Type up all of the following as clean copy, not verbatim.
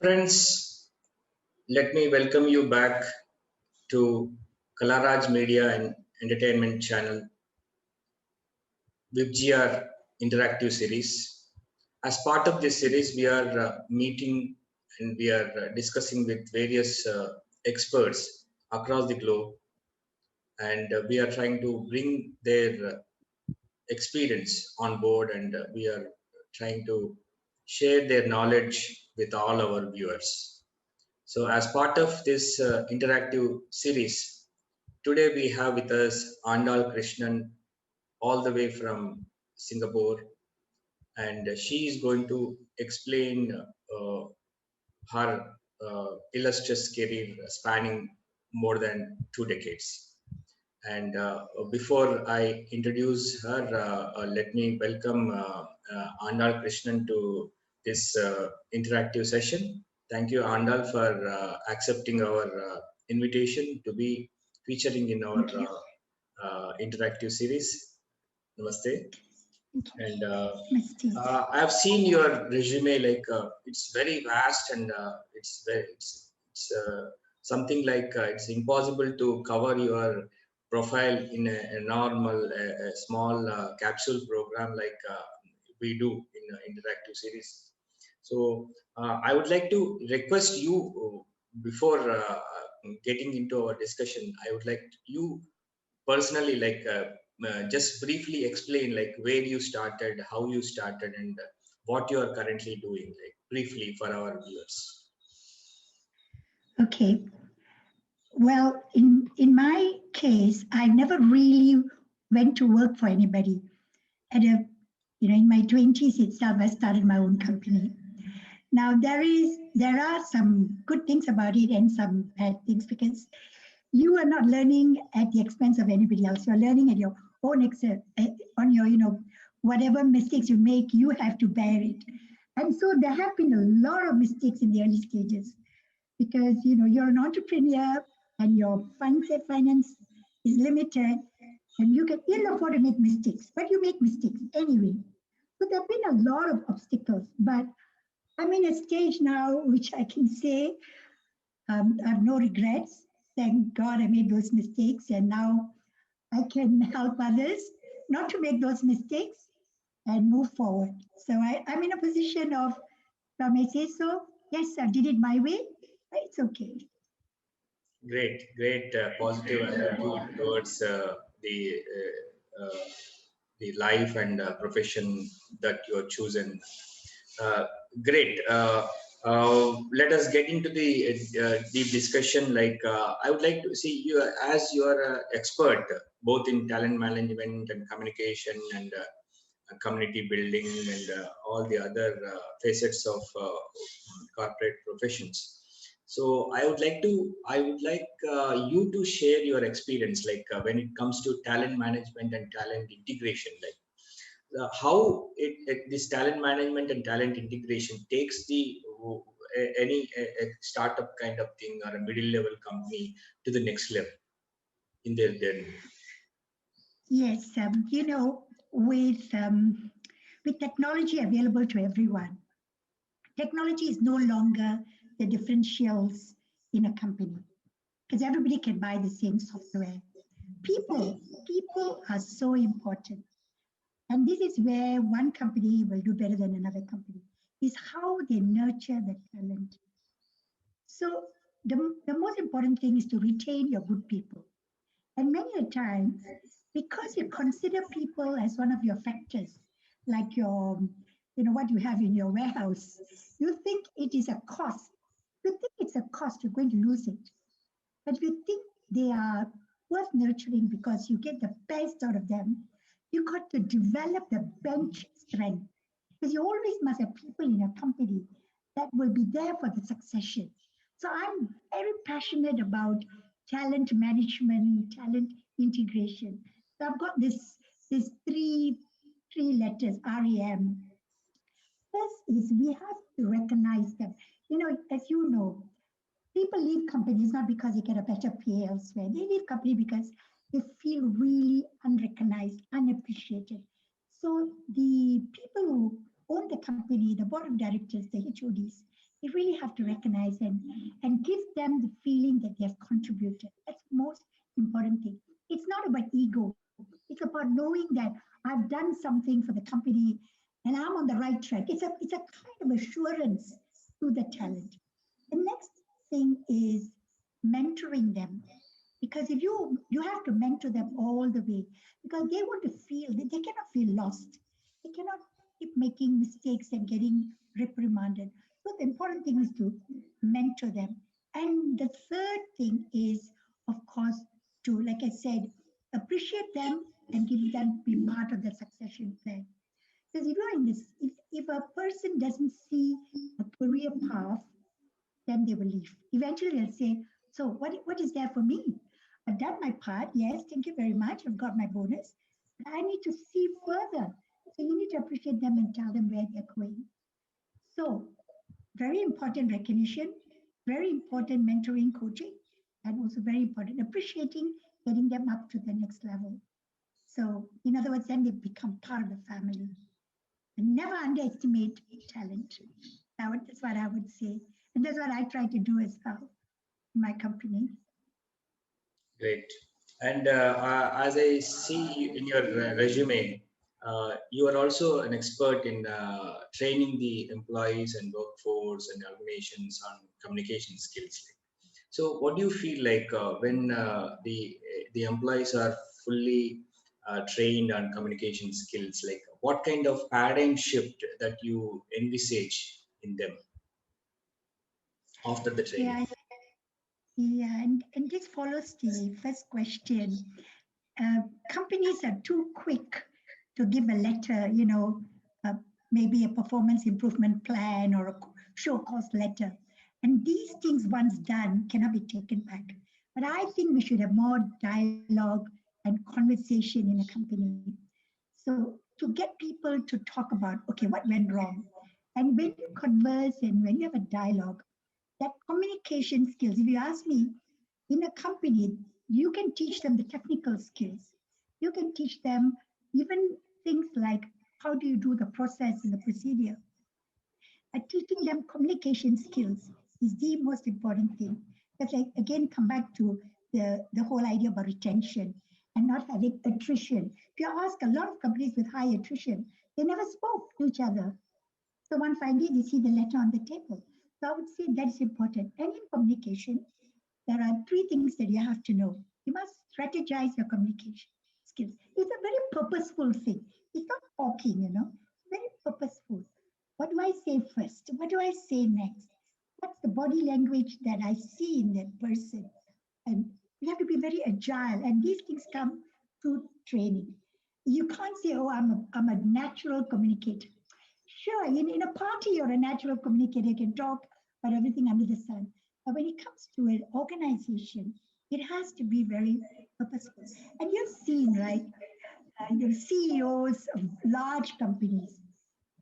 Friends, let me welcome you back to Kalaraj Media and Entertainment channel, VIBGYOR Interactive Series. As part of this series, we are meeting and we are discussing with various experts across the globe, and we are trying to bring their experience on board, and we are trying to share their knowledge with all our viewers. So, as part of this interactive series, today we have with us Andal Krishnan, all the way from Singapore, and she is going to explain her illustrious career spanning more than 2 decades. And before I introduce her, let me welcome Andal Krishnan to this interactive session. Thank you, Andal, for accepting our invitation to be featuring in our interactive series. Namaste. And I have seen your resume, like it's very vast, and it's something like it's impossible to cover your profile in a normal, a small capsule program like we do in interactive series. So I would like to request you before getting into our discussion. I would like you personally, like just briefly explain like where you started, how you started, and what you are currently doing, like briefly for our viewers. Okay. Well, in my case, I never really went to work for anybody. In my 20s itself, I started my own company. Now there are some good things about it and some bad things, because you are not learning at the expense of anybody else. You're learning at your own on your, whatever mistakes you make, you have to bear it. And so there have been a lot of mistakes in the early stages, because you're an entrepreneur and your finance is limited, and you can ill afford to make mistakes, but you make mistakes anyway. So there have been a lot of obstacles, but I'm in a stage now which I can say I have no regrets. Thank God I made those mistakes, and now I can help others not to make those mistakes and move forward. So I'm in a position of, if I may say so, yes, I did it my way, but it's okay. Great positive attitude towards the life and profession that you have chosen. Great. Let us get into the deep discussion. Like I would like to see you as you are an expert both in talent management and communication and community building and all the other facets of corporate professions. So I would like you to share your experience, like when it comes to talent management and talent integration, like how this talent management and talent integration takes the any startup kind of thing or a middle level company to the next level in their journey. Yes, with technology available to everyone, technology is no longer the differentials in a company, because everybody can buy the same software. People are so important. And this is where one company will do better than another company, is how they nurture the talent. So the most important thing is to retain your good people. And many a times, because you consider people as one of your factors, like what you have in your warehouse, you think it is a cost. You think it's a cost, you're going to lose it. But you think they are worth nurturing because you get the best out of them. You got to develop the bench strength, because you always must have people in your company that will be there for the succession. So I'm very passionate about talent management, talent integration. So I've got this three letters, REM. First is we have to recognize them. As you know, people leave companies not because they get a better pay elsewhere. They leave company because they feel really unrecognized, unappreciated. So the people who own the company, the board of directors, the HODs, You really have to recognize and give them the feeling that they have contributed. That's the most important thing. It's not about ego. It's about knowing that I've done something for the company and I'm on the right track. It's a kind of assurance to the talent. The next thing is mentoring them. Because if you have to mentor them all the way, because they want to feel that they cannot feel lost. They cannot keep making mistakes and getting reprimanded. So the important thing is to mentor them. And the third thing is, of course, to, like I said, appreciate them and give them be part of the succession plan. Because if you're in this, if a person doesn't see a career path, then they will leave. Eventually they'll say, so what is there for me? I've done my part. Yes, thank you very much. I've got my bonus. But I need to see further. So you need to appreciate them and tell them where they're going. So very important recognition, very important mentoring, coaching, and also very important appreciating, getting them up to the next level. So in other words, then they become part of the family. And never underestimate talent. That's what I would say. And that's what I try to do as well in my company. Great. And as I see in your resume, you are also an expert in training the employees and workforce and organizations on communication skills. So, what do you feel like when the employees are fully trained on communication skills? Like, what kind of paradigm shift that you envisage in them after the training? Yeah, yeah, and this follows the first question. Companies are too quick to give a letter, uh, maybe a performance improvement plan or a show cause letter. And these things, once done, cannot be taken back. But I think we should have more dialogue and conversation in a company. So to get people to talk about, okay, what went wrong? And when you converse and when you have a dialogue, that communication skills, if you ask me, in a company, you can teach them the technical skills. You can teach them even things like how do you do the process and the procedure. Teaching them communication skills is the most important thing. Because I again come back to the whole idea about retention and not having attrition. If you ask a lot of companies with high attrition, they never spoke to each other. So one fine day they see the letter on the table. So I would say that is important. And in communication, there are three things that you have to know. You must strategize your communication skills. It's a very purposeful thing. It's not talking, very purposeful. What do I say first? What do I say next? What's the body language that I see in that person? And you have to be very agile. And these things come through training. You can't say, oh, I'm a natural communicator. Sure, in a party, you're a natural communicator. You can talk about everything under the sun. But when it comes to an organization, it has to be very purposeful. And you've seen, right, the CEOs of large companies,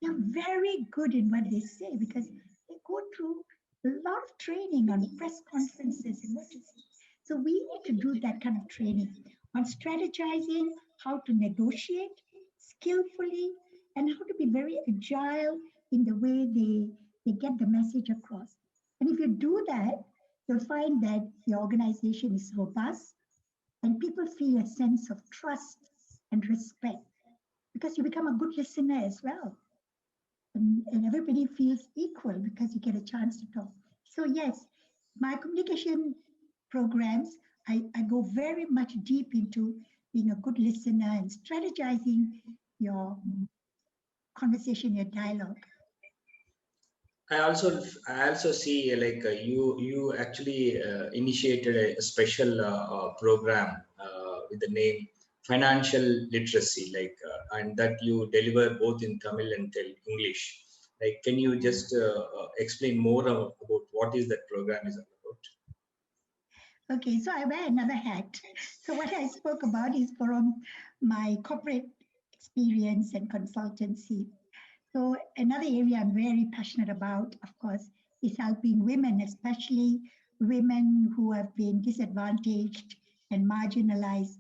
they're very good in what they say because they go through a lot of training on press conferences and what to say. So we need to do that kind of training on strategizing, how to negotiate skillfully, and how to be very agile in the way they get the message across. And if you do that, you'll find that your organization is robust and people feel a sense of trust and respect because you become a good listener as well. And everybody feels equal because you get a chance to talk. So yes, my communication programs, I go very much deep into being a good listener and strategizing your conversation, your dialogue. I also see like you actually initiated a special program with the name financial literacy, like and that you deliver both in Tamil and English. Like, can you just explain more about what is that program is all about? Okay, so I wear another hat. So what I spoke about is from my corporate experience and consultancy. So another area I'm very passionate about, of course, is helping women, especially women who have been disadvantaged and marginalized.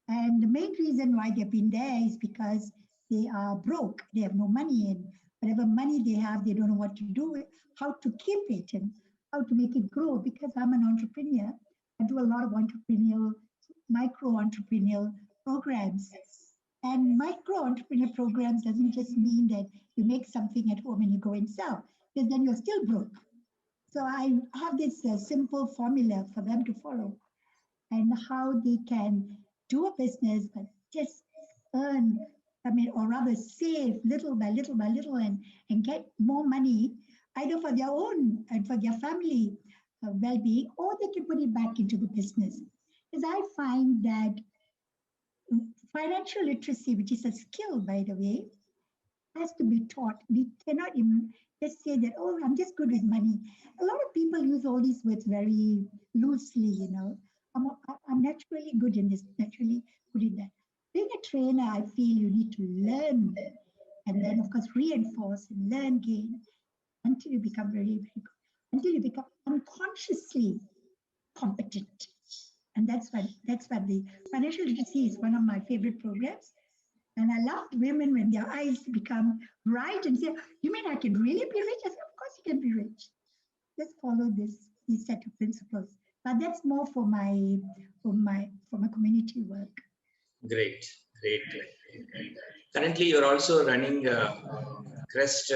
And the main reason why they've been there is because they are broke, they have no money, and whatever money they have, they don't know what to do with, how to keep it and how to make it grow. Because I'm an entrepreneur, I do a lot of entrepreneurial, micro entrepreneurial programs. And micro entrepreneur programs doesn't just mean that you make something at home and you go and sell, because then you're still broke. So I have this simple formula for them to follow, and how they can do a business, but just earn, or rather save little by little by little, and get more money, either for their own and for their family well-being, or they can put it back into the business. Because I find that financial literacy, which is a skill, by the way, has to be taught. We cannot even just say that, oh, I'm just good with money. A lot of people use all these words very loosely, I'm naturally good in this, naturally good in that. Being a trainer, I feel you need to learn and then, of course, reinforce and learn again until you become very, very good, until you become unconsciously competent. And that's what the financial literacy is one of my favorite programs. And I love women when their eyes become bright and say, you mean I can really be rich? I said, of course you can be rich. Let's follow this set of principles. But that's more for my community work. Great. Currently, you're also running Crest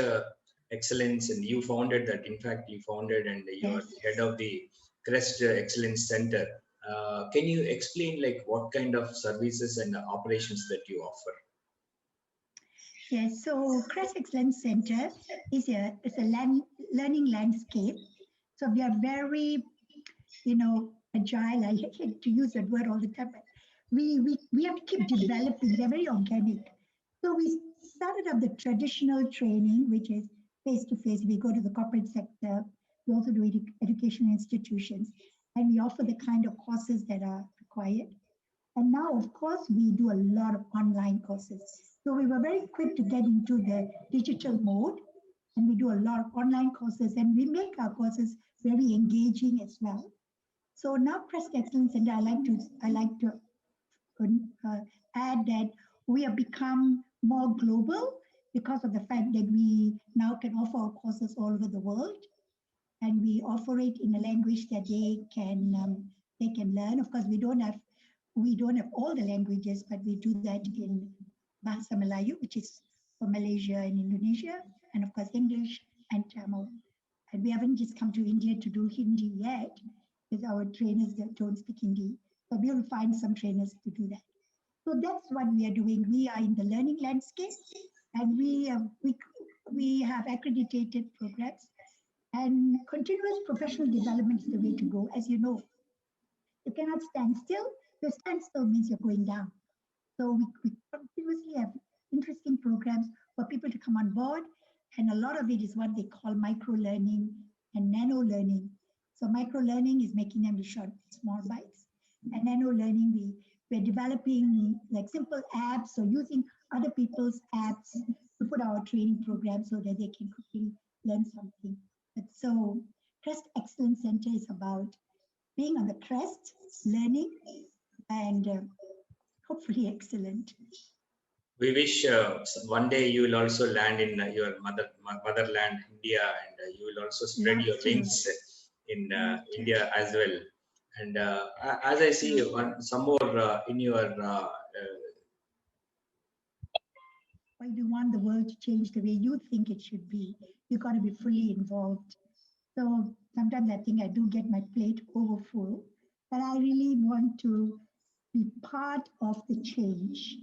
Excellence, and you founded that. In fact, you founded and you are head of the Crest Excellence Center. Can you explain what kind of services and operations that you offer? Yes, so Crest Excellence Center is a learning landscape. So we are very, agile. I hate to use that word all the time, but we have to keep developing. They're very organic. So we started up the traditional training, which is face-to-face. We go to the corporate sector. We also do educational institutions, and we offer the kind of courses that are required. And now, of course, we do a lot of online courses. So we were very quick to get into the digital mode, and we do a lot of online courses, and we make our courses very engaging as well. So now Crest Excellence Center, I like to add that we have become more global because of the fact that we now can offer our courses all over the world, and we offer it in a language that they can learn. Of course, we don't have all the languages, but we do that in Bahasa Melayu, which is for Malaysia and Indonesia, and of course English and Tamil. And we haven't just come to India to do Hindi yet, because our trainers don't speak Hindi. So we will find some trainers to do that. So that's what we are doing. We are in the learning landscape, and we have accredited programs, and continuous professional development is the way to go. As you know, you cannot stand still. If you stand still means you're going down. So we continuously have interesting programs for people to come on board, and a lot of it is what they call micro learning and nano learning. So micro learning is making them to short, small bites, and nano learning we're developing like simple apps or using other people's apps to put our training program so that they can quickly learn something. But so Crest Excellence Center is about being on the crest, learning, and hopefully excellent. We wish one day you will also land in your motherland, India, and you will also spread your wings in India as well. And as I see some more in your... Well, you want the world to change the way you think it should be, you got to be fully involved. So sometimes I think I do get my plate over full, but I really want to be part of the change.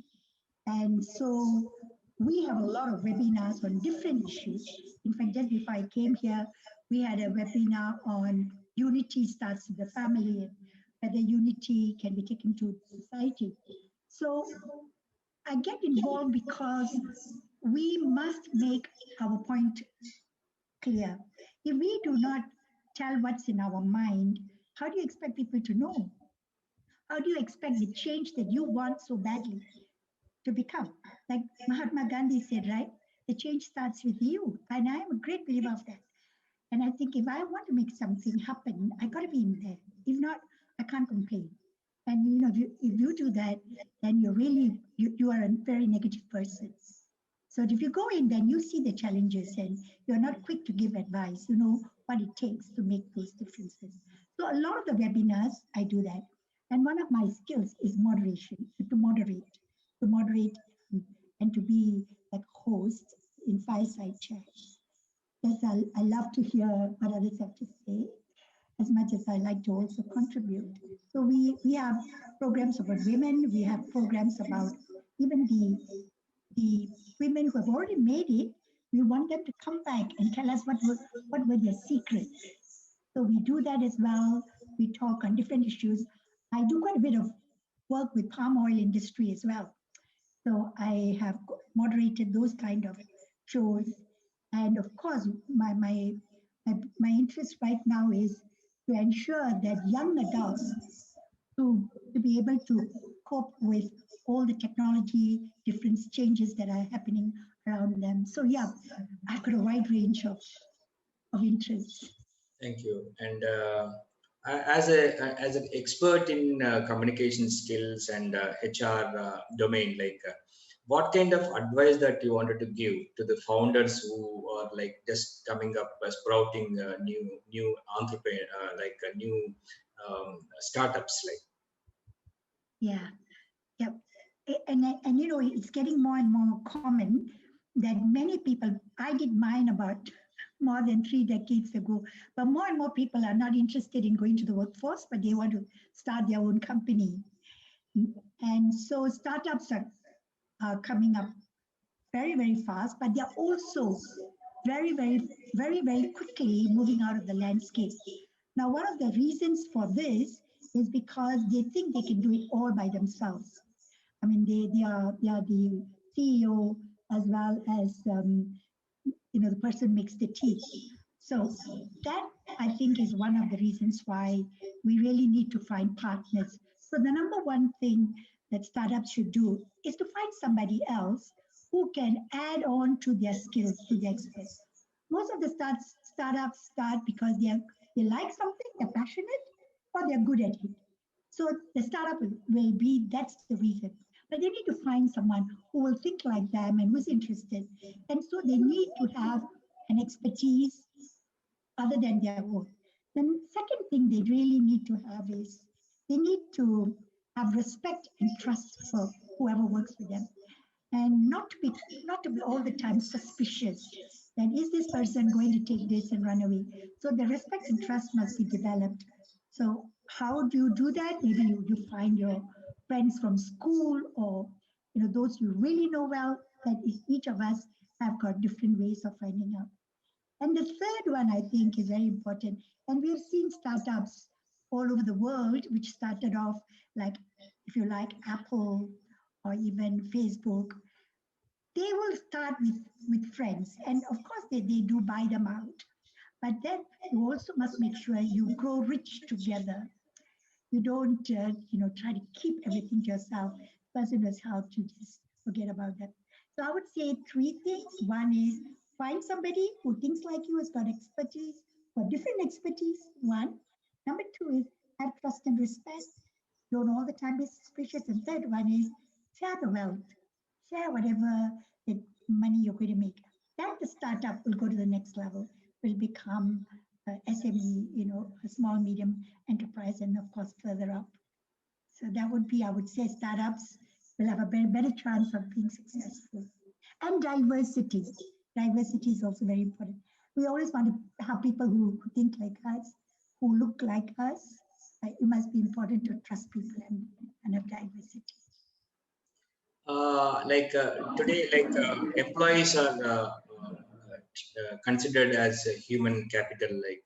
And so we have a lot of webinars on different issues. In fact, just before I came here, we had a webinar on unity starts in the family and whether unity can be taken to society. So I get involved because we must make our point clear. If we do not tell what's in our mind, how do you expect people to know? How do you expect the change that you want so badly to become? Like Mahatma Gandhi said, right? The change starts with you. And I'm a great believer of that. And I think if I want to make something happen, I got to be in there. If not, I can't complain. And if you do that, then you're really, you are a very negative person. So if you go in, then you see the challenges and you're not quick to give advice. You know what it takes to make those differences. So a lot of the webinars, I do that. And one of my skills is moderation, to moderate and to be like host in fireside chats. Yes, I love to hear what others have to say as much as I like to also contribute. So we have programs about women, we have programs about even the women who have already made it. We want them to come back and tell us what were their secrets. So we do that as well. We talk on different issues. I do quite a bit of work with palm oil industry as well. So I have moderated those kind of shows. And of course, my interest right now is to ensure that young adults to be able to cope with all the technology, different changes that are happening around them. So yeah, I've got a wide range of interests. Thank you. And as an expert in communication skills and HR domain, like what kind of advice that you wanted to give to the founders who are like just coming up, sprouting new entrepreneur, like new startups, like? Yeah, yeah. And you know, it's getting more and more common that many people, I did mine about more than 3 decades ago, but more and more people are not interested in going to the workforce, but they want to start their own company. And so startups are coming up very, very fast, but they're also very quickly moving out of the landscape. Now, one of the reasons for this is because they think they can do it all by themselves. I mean, they are the CEO as well as you know, the person makes the tea. So that I think is one of the reasons why we really need to find partners. So the number one thing that startups should do is to find somebody else who can add on to their skills, to their experts. Most of the startups start because they like something, they're passionate, or they're good at it. So the startup will be, that's the reason. But they need to find someone who will think like them and who's interested. And so they need to have an expertise other than their own. The second thing they really need to have is they need to have respect and trust for whoever works with them, and not to be all the time suspicious that is this person going to take this and run away. So the respect and trust must be developed. So how do you do that? Maybe you find your friends from school, or you know, those you really know well. That each of us have got different ways of finding out. And the third one I think is very important. And we've seen startups all over the world, which started off like, if you like, Apple or even Facebook. They will start with friends. And of course, they do buy them out. But then you also must make sure you grow rich together. You don't, you know, try to keep everything to yourself. Person knows how to just forget about that. So I would say three things. One is find somebody who thinks like you, has got expertise or different expertise. One. Number two is have trust and respect. Don't all the time be suspicious. And third one is share the wealth. Share whatever the money you're going to make. That the startup will go to the next level, will become SME, you know, a small, medium enterprise, and of course further up. So that would be, I would say, startups will have a better chance of being successful. And diversity. Diversity is also very important. We always want to have people who think like us, who look like us. It must be important to trust people and have diversity. Today, employees are considered as a human capital. Like,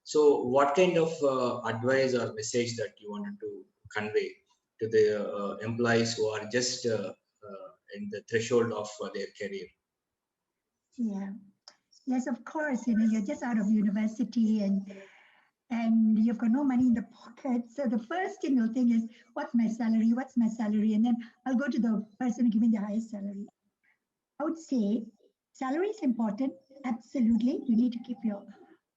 so what kind of advice or message that you wanted to convey to the employees who are just in the threshold of their career? Yeah. Yes, of course. You know, you're just out of university and you've got no money in the pocket. So the first thing you'll think is, what's my salary? What's my salary? And then I'll go to the person giving the highest salary. I would say salary is important. Absolutely. You need to keep your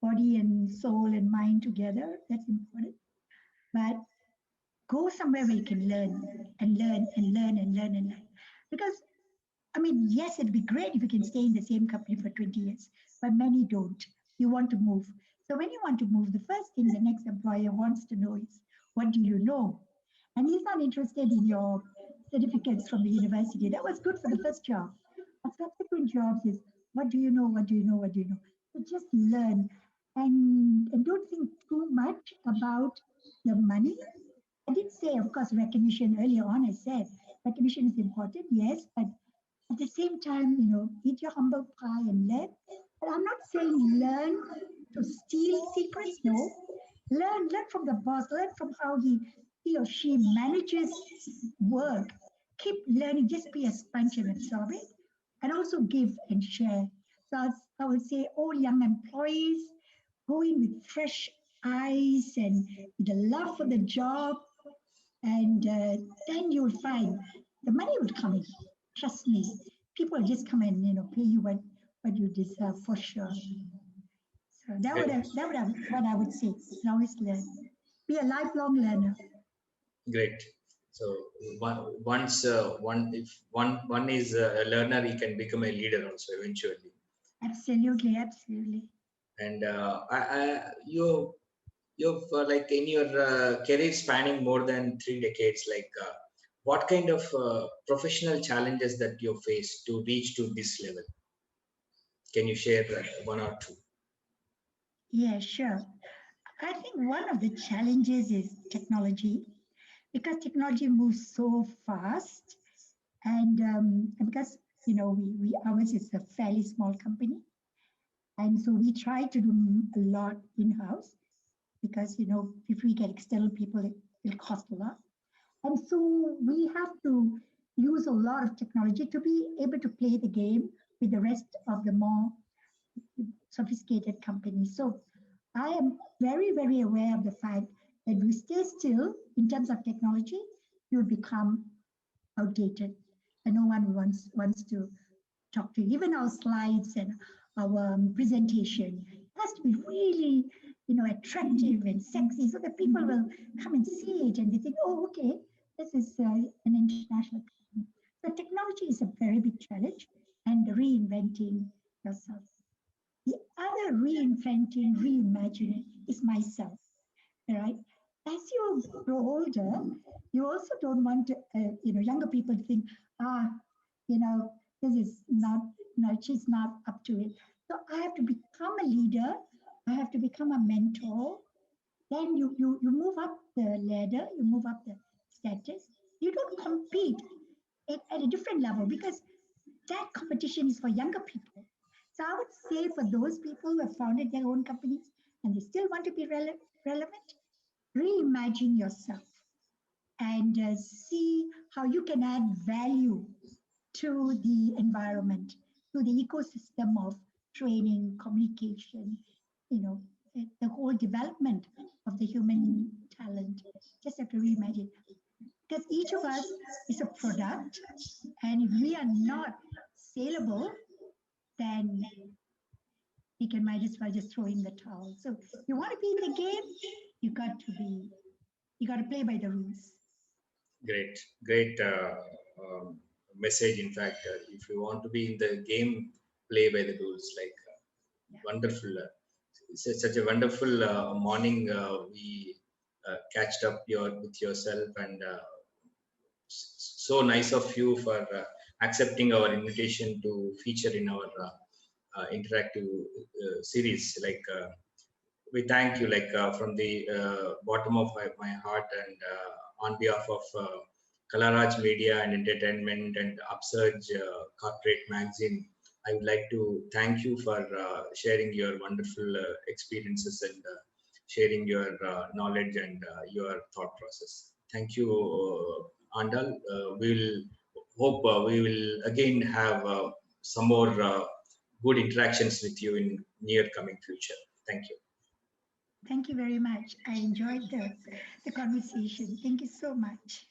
body and soul and mind together. That's important. But go somewhere where you can learn and learn and learn and learn and learn. Because I mean, yes, it'd be great if you can stay in the same company for 20 years, but many don't. You want to move. So when you want to move, the first thing the next employer wants to know is, what do you know? And he's not interested in your certificates from the university. That was good for the first job. But subsequent jobs is, what do you know? What do you know? What do you know? So just learn and don't think too much about the money. I did say, of course, recognition earlier on. I said recognition is important, yes, but at the same time, eat your humble pie and learn. But I'm not saying learn to steal secrets. No, learn from the boss. Learn from how he or she manages work. Keep learning. Just be a sponge and absorb it, and also give and share. So I would say all young employees go in with fresh eyes and with a love for the job, and then you'll find the money will come in. Trust me, people will just come and pay you what you deserve for sure. So what I would say. And always learn. Be a lifelong learner. Great. So if one is a learner, he can become a leader also eventually. Absolutely, absolutely. And you've like in your career spanning more than 3 decades, like what kind of professional challenges that you faced to reach to this level? Can you share one or two? Yeah, sure. I think one of the challenges is technology, because technology moves so fast, and because we ours is a fairly small company, and so we try to do a lot in house, because if we get external people, it'll cost a lot, and so we have to use a lot of technology to be able to play the game with the rest of the more sophisticated companies. So I am very, very aware of the fact that we stay still in terms of technology, you'll become outdated, and no one wants to talk to you. Even our slides and our presentation has to be really, attractive and sexy, so that people will come and see it and they think, oh, okay, this is an international company. So technology is a very big challenge, and reinventing yourself. The other reinventing, reimagining is myself. All right. As you grow older, you also don't want to, younger people to think, ah, this is not, she's not up to it. So I have to become a leader. I have to become a mentor. Then you move up the ladder, you move up the status. You don't compete at a different level, because that competition is for younger people. So I would say for those people who have founded their own companies and they still want to be relevant, reimagine yourself and see how you can add value to the environment, to the ecosystem of training, communication, the whole development of the human talent. Just have to reimagine. Because each of us is a product, and if we are not saleable, then we can might as well just throw in the towel. So you want to be in the game, you got to play by the rules. Great message. In fact, if you want to be in the game, play by the rules. Like wonderful. It's such a wonderful morning. We catched up with yourself, and so nice of you for accepting our invitation to feature in our interactive series. Like we thank you, like from the bottom of my heart, and on behalf of Kalaraj Media and Entertainment and Upsurge Corporate Magazine, I would like to thank you for sharing your wonderful experiences and sharing your knowledge and your thought process. Thank you, Andal. We will again have some more good interactions with you in near coming future. Thank you. Thank you very much. I enjoyed the conversation. Thank you so much.